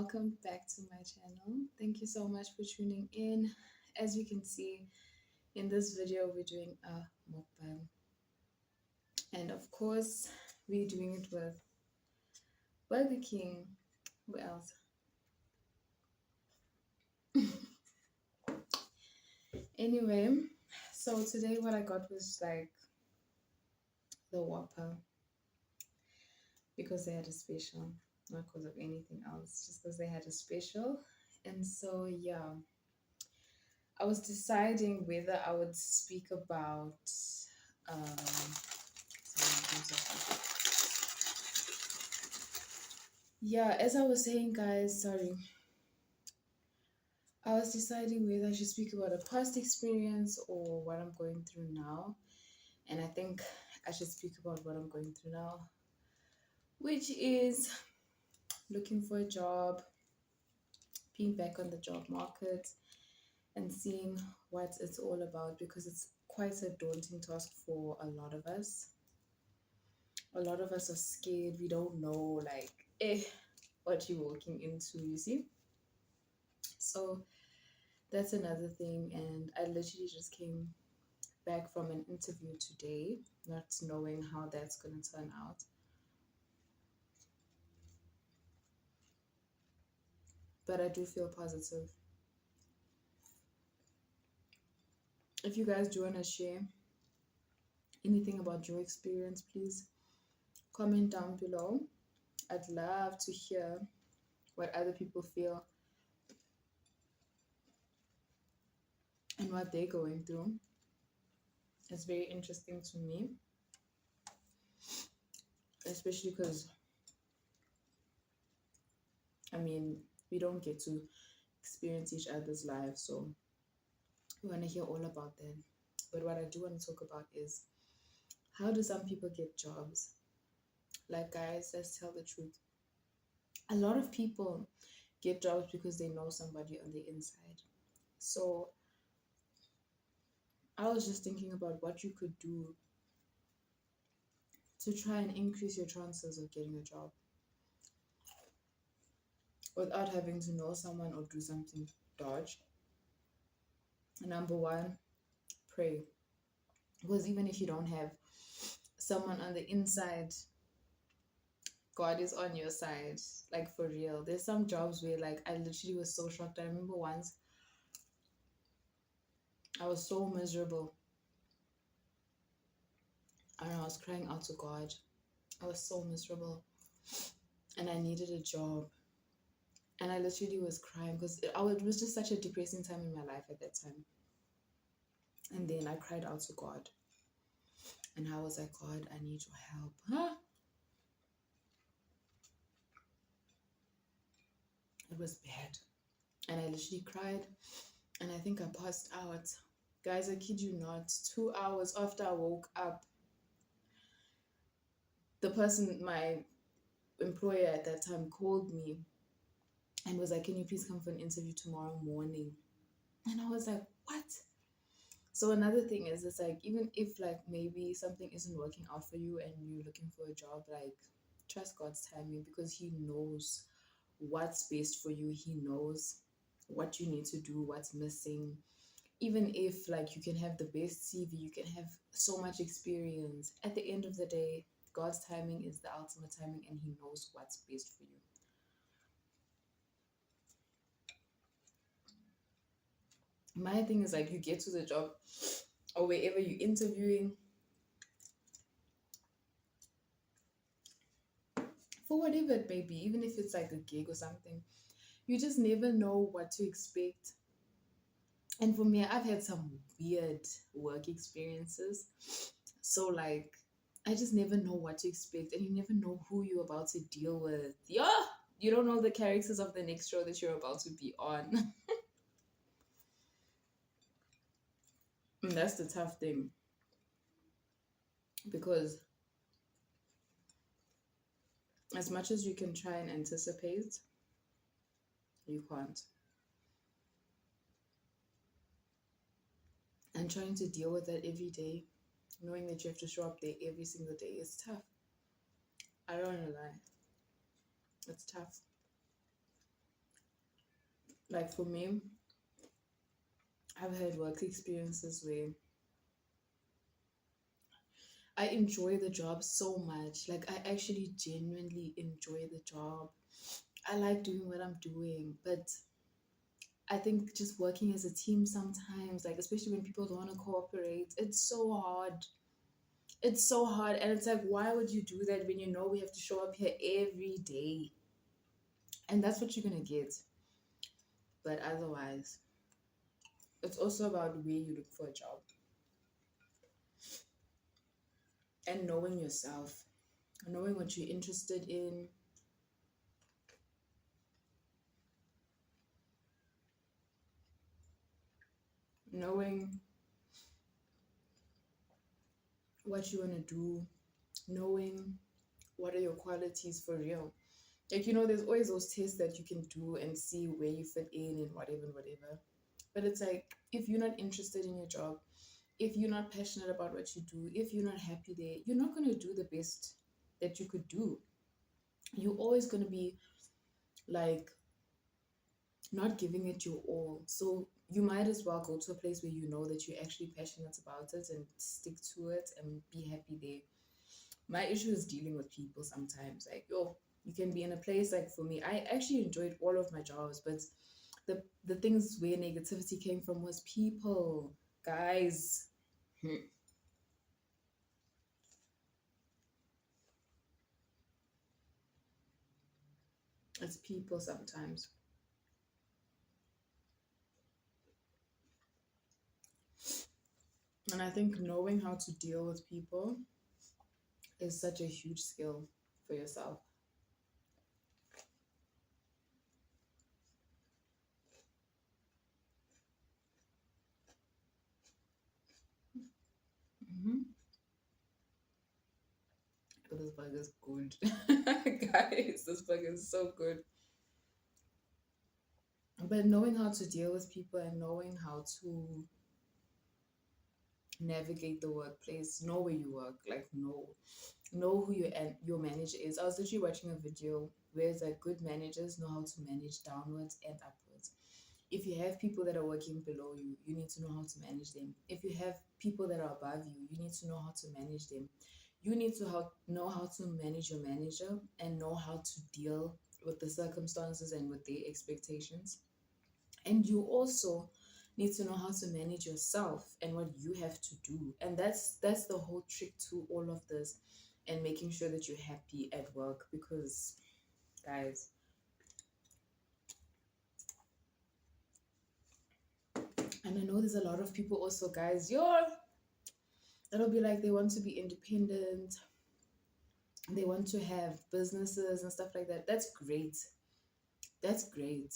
welcome back to my channel. Thank you so much for tuning in. As you can see in this video, we're doing a mukbang, and of course, we're doing it with Burger King. Who else? Anyway, so today what I got was like the Whopper because they had a special, not because of anything else, just because they had a special. And so, yeah, I was deciding whether I would speak about. Sorry, yeah, as I was saying, guys, sorry, I was deciding whether I should speak about a past experience or what I'm going through now. And I think I should speak about what I'm going through now, which is looking for a job, being back on the job market, and seeing what it's all about because it's quite a daunting task for a lot of us. A lot of us are scared. We don't know, like, what you're walking into, you see? So that's another thing. And I literally just came back from an interview today, not knowing how that's going to turn out. But I do feel positive. If you guys do want to share anything about your experience, please comment down below. I'd love to hear what other people feel and what they're going through. It's very interesting to me, especially because, I mean, we don't get to experience each other's lives, so we want to hear all about that. But what I do want to talk about is how do some people get jobs? Like, guys, let's tell the truth. A lot of people get jobs because they know somebody on the inside. So I was just thinking about what you could do to try and increase your chances of getting a job without having to know someone or do something dodge. Number one, pray. Because even if you don't have someone on the inside, God is on your side. Like, for real. There's some jobs where, like, I literally was so shocked. I remember once I was so miserable and I was crying out to God. I was so miserable and I needed a job. And I literally was crying because it was just such a depressing time in my life at that time. And then I cried out to God. And I was like, God, I need your help. Huh? It was bad. And I literally cried. And I think I passed out. Guys, I kid you not. 2 hours after I woke up, the person, my employer at that time, called me and was like, can you please come for an interview tomorrow morning? And I was like, what? So another thing is, it's like, even if like maybe something isn't working out for you and you're looking for a job, like, trust God's timing because He knows what's best for you. He knows what you need to do, what's missing. Even if like you can have the best CV, you can have so much experience, at the end of the day, God's timing is the ultimate timing and He knows what's best for you. My thing is, like, you get to the job or wherever you're interviewing for whatever it may be, even if it's like a gig or something, you just never know what to expect. And for me, I've had some weird work experiences. So, like, I just never know what to expect, and you never know who you're about to deal with. Yeah, you don't know the characters of the next show that you're about to be on. And that's the tough thing. Because as much as you can try and anticipate, you can't. And trying to deal with that every day, knowing that you have to show up there every single day, is tough. I don't want to lie. It's tough. Like for me, I've had work experiences where I enjoy the job so much. Like I actually genuinely enjoy the job. I like doing what I'm doing, but I think just working as a team sometimes, like especially when people don't want to cooperate, it's so hard. It's so hard, and it's like, why would you do that when you know we have to show up here every day? And that's what you're gonna get. But otherwise, it's also about where you look for a job and knowing yourself, knowing what you're interested in, knowing what you want to do, knowing what are your qualities for real. Like, there's always those tests that you can do and see where you fit in and whatever and whatever. But it's like, if you're not interested in your job, if you're not passionate about what you do, if you're not happy there, you're not going to do the best that you could do. You're always going to be like not giving it your all. So you might as well go to a place where you know that you're actually passionate about it and stick to it and be happy there. My issue is dealing with people sometimes. Like, you can be in a place like for me, I actually enjoyed all of my jobs, but the things where negativity came from was people, guys. It's people sometimes. And I think knowing how to deal with people is such a huge skill for yourself. Hmm. But this burger is good. Guys, this burger is so good. But knowing how to deal with people and knowing how to navigate the workplace, know where you work, like know who your manager is. I was literally watching a video where it's like good managers know how to manage downwards and upwards. If you have people that are working below you, you need to know how to manage them. If you have people that are above you, you need to know how to manage them. You need to know how to manage your manager and know how to deal with the circumstances and with their expectations. And you also need to know how to manage yourself and what you have to do. And that's the whole trick to all of this, and making sure that you're happy at work. Because guys, and I know there's a lot of people also, guys, that'll be like they want to be independent, they want to have businesses and stuff like that. That's great. That's great.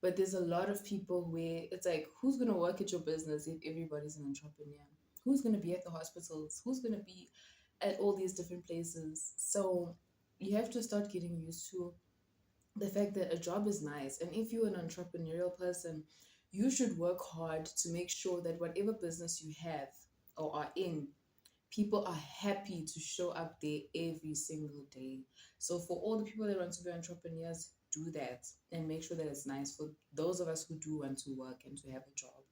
But there's a lot of people where it's like, who's going to work at your business if everybody's an entrepreneur? Who's going to be at the hospitals? Who's going to be at all these different places? So you have to start getting used to the fact that a job is nice. And if you're an entrepreneurial person, you should work hard to make sure that whatever business you have or are in, people are happy to show up there every single day. So for all the people that want to be entrepreneurs, do that and make sure that it's nice for those of us who do want to work and to have a job,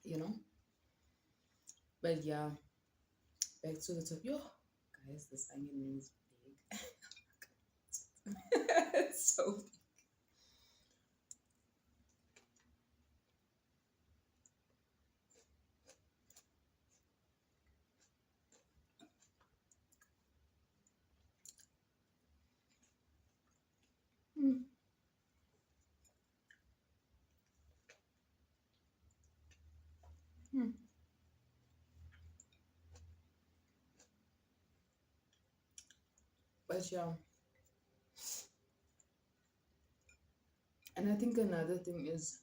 you know? But yeah, back to the top. Yo, guys, this onion is big. It's so big. Hmm. But yeah, and I think another thing is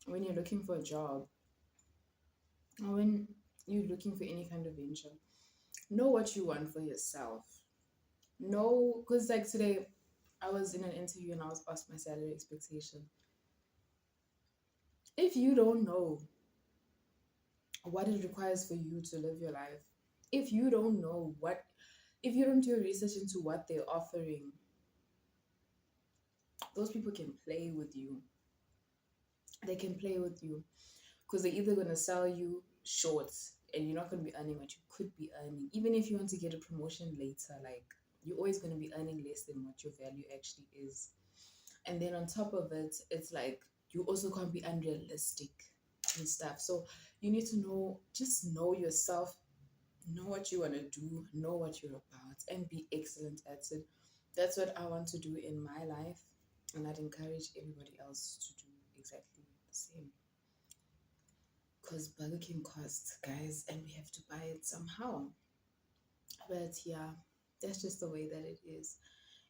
when you're looking for a job or when you're looking for any kind of venture, know what you want for yourself. Know, because like today, I was in an interview and I was asked my salary expectation. If you don't know what it requires for you to live your life, if you don't know if you don't do research into what they're offering, those people can play with you. They can play with you because they're either going to sell you shorts and you're not going to be earning what you could be earning. Even if you want to get a promotion later, like you're always going to be earning less than what your value actually is. And then on top of it, it's like you also can't be unrealistic and stuff. So you need to know, just know yourself, know what you want to do, know what you're about, and be excellent at it. That's what I want to do in my life, and I'd encourage everybody else to do exactly the same. Because Burger King costs, guys, and we have to buy it somehow. But yeah, that's just the way that it is.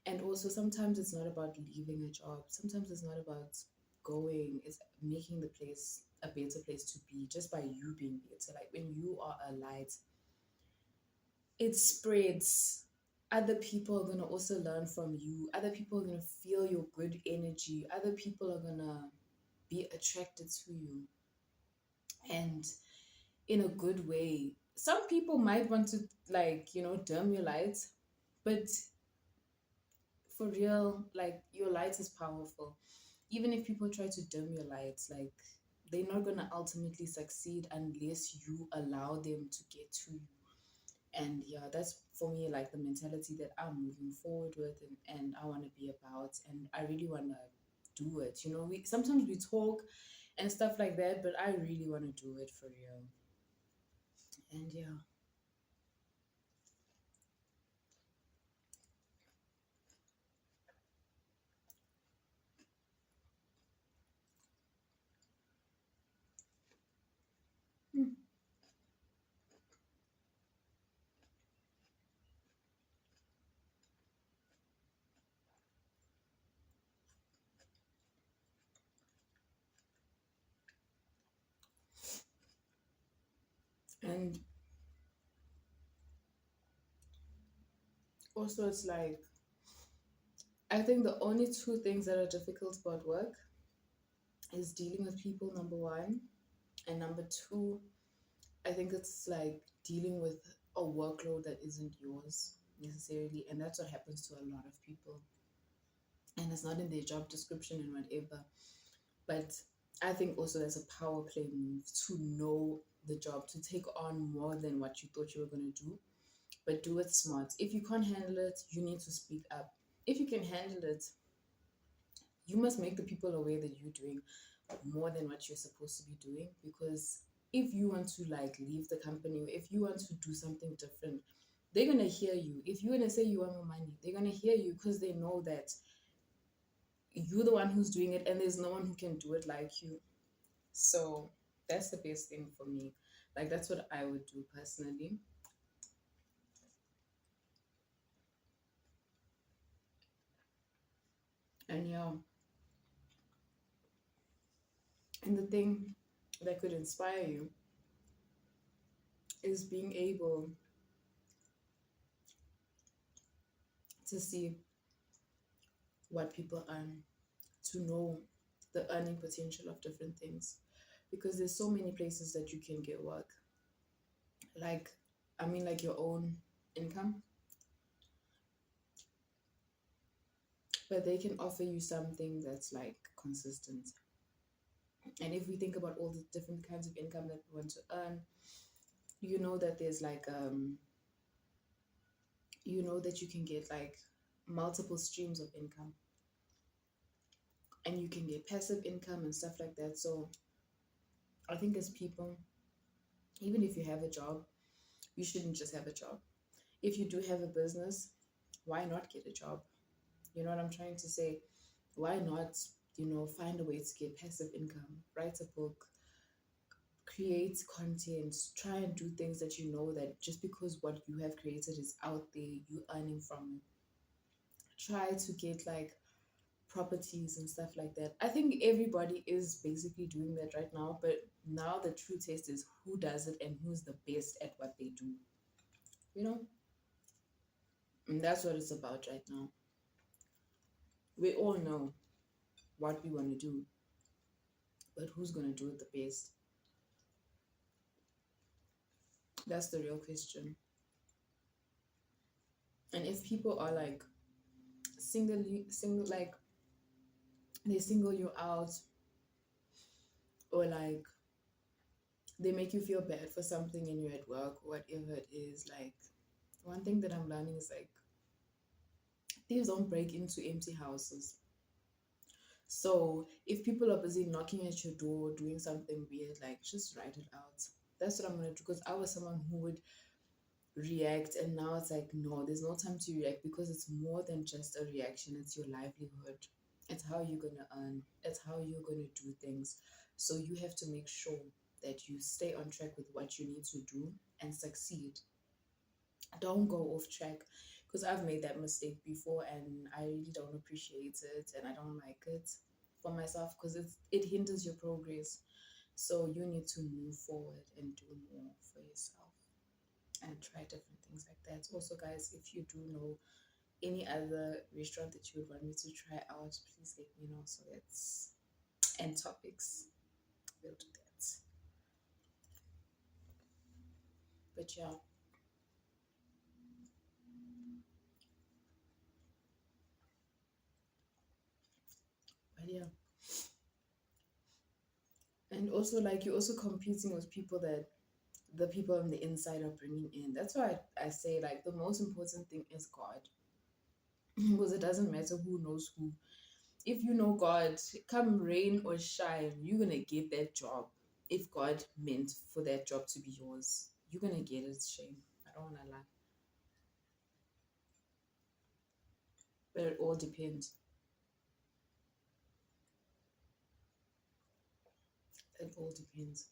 And also, sometimes it's not about leaving a job. Sometimes it's not about going. It's making the place a better place to be just by you being better. Like when you are a light, it spreads. Other people are gonna also learn from you. Other people are gonna feel your good energy. Other people are gonna be attracted to you, and in a good way. Some people might want to, like, dim your lights, but for real, like, your light is powerful. Even if people try to dim your lights, like, they're not gonna ultimately succeed unless you allow them to get to you. And yeah, that's for me like the mentality that I'm moving forward with, and I want to be about, and I really want to do it. We sometimes we talk and stuff like that, but I really want to do it for real. And yeah. Hmm. And also, it's like, I think the only two things that are difficult about work is dealing with people, number one, and number two, I think it's like dealing with a workload that isn't yours necessarily, and that's what happens to a lot of people, and it's not in their job description and whatever. But I think also there's a power play move to know the job, to take on more than what you thought you were going to do, but do it smart. If you can't handle it, you need to speak up. If you can handle it, you must make the people aware that you're doing more than what you're supposed to be doing. Because if you want to like leave the company, or if you want to do something different, they're going to hear you. If you're going to say you want more money, they're going to hear you because they know that you're the one who's doing it and there's no one who can do it like you. So that's the best thing for me. Like, that's what I would do personally. And yeah, and the thing that could inspire you is being able to see what people earn, to know the earning potential of different things. Because there's so many places that you can get work. Like, I mean, like your own income, but they can offer you something that's like consistent. And if we think about all the different kinds of income that we want to earn, that there's like that you can get like multiple streams of income, and you can get passive income and stuff like that. So I think as people, even if you have a job, you shouldn't just have a job. If you do have a business, why not get a job? You know what I'm trying to say? Why not, find a way to get passive income, write a book, create content, try and do things that you know that just because what you have created is out there, you earning from it. Try to get like properties and stuff like that. I think everybody is basically doing that right now, but now the true test is who does it and who's the best at what they do. You know? And that's what it's about right now. We all know what we want to do, but who's going to do it the best? That's the real question. And if people are like single, like they single you out, or like they make you feel bad for something and you're at work or whatever it is. Like, one thing that I'm learning is like, thieves don't break into empty houses. So if people are busy knocking at your door, doing something weird, like, just write it out. That's what I'm gonna do, because I was someone who would react, and now it's like, no, there's no time to react, because it's more than just a reaction. It's your livelihood. It's how you're gonna earn. It's how you're gonna do things. So you have to make sure that you stay on track with what you need to do and succeed. Don't go off track, because I've made that mistake before and I really don't appreciate it and I don't like it for myself, because it hinders your progress. So you need to move forward and do more for yourself and try different things like that. Also, guys, if you do know any other restaurant that you would want me to try out, please let me know. So let's end topics. We'll do that. But yeah, but yeah. And also, like, you're also competing with people that the people on the inside are bringing in. That's why I say, like, the most important thing is God. Because it doesn't matter who knows who. If you know God, come rain or shine, you're gonna get that job. If God meant for that job to be yours, you're gonna get it. Shame. I don't wanna lie. But it all depends. It all depends.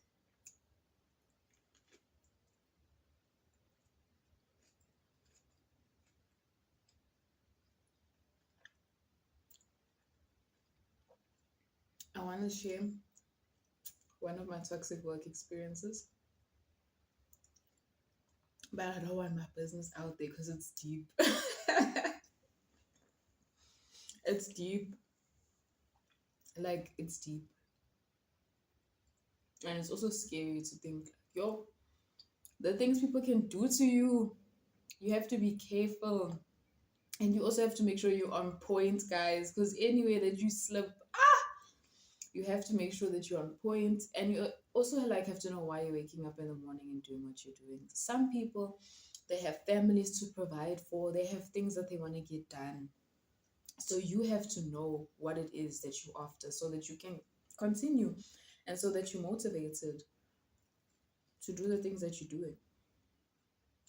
I wanna share one of my toxic work experiences, but I don't want my business out there because it's deep. It's deep. Like, it's deep. And it's also scary to think, yo, the things people can do to you, you have to be careful. And you also have to make sure you're on point, guys, because anywhere that you slip, you have to make sure that you're on point. And you also, like, have to know why you're waking up in the morning and doing what you're doing. Some people, they have families to provide for, they have things that they want to get done. So you have to know what it is that you're after, so that you can continue, and so that you're motivated to do the things that you're doing.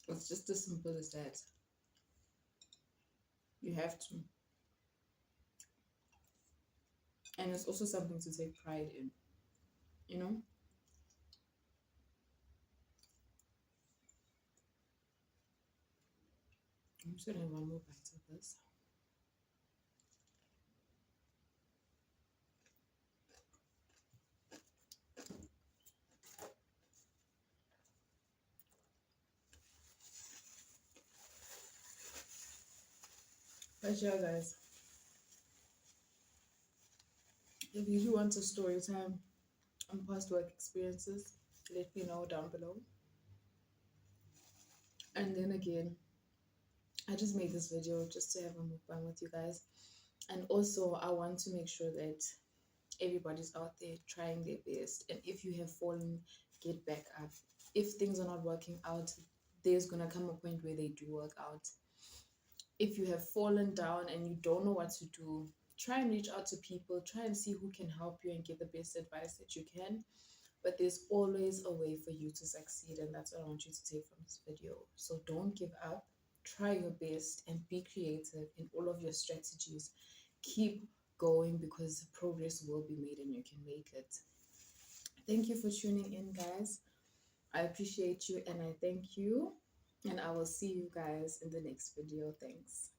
It's just as simple as that. You have to. And it's also something to take pride in, you know? I'm just gonna have one more bite of this. But yeah, guys, if you do want a story time on past work experiences, let me know down below. And then again, I just made this video just to have a mukbang with you guys. And also, I want to make sure that everybody's out there trying their best. And if you have fallen, get back up. If things are not working out, there's gonna come a point where they do work out. If you have fallen down and you don't know what to do, try and reach out to people, try and see who can help you and get the best advice that you can. But there's always a way for you to succeed, and that's what I want you to take from this video. So don't give up, try your best, and be creative in all of your strategies. Keep going, because progress will be made and you can make it. Thank you for tuning in, guys. I appreciate you and I thank you. And I will see you guys in the next video. Thanks.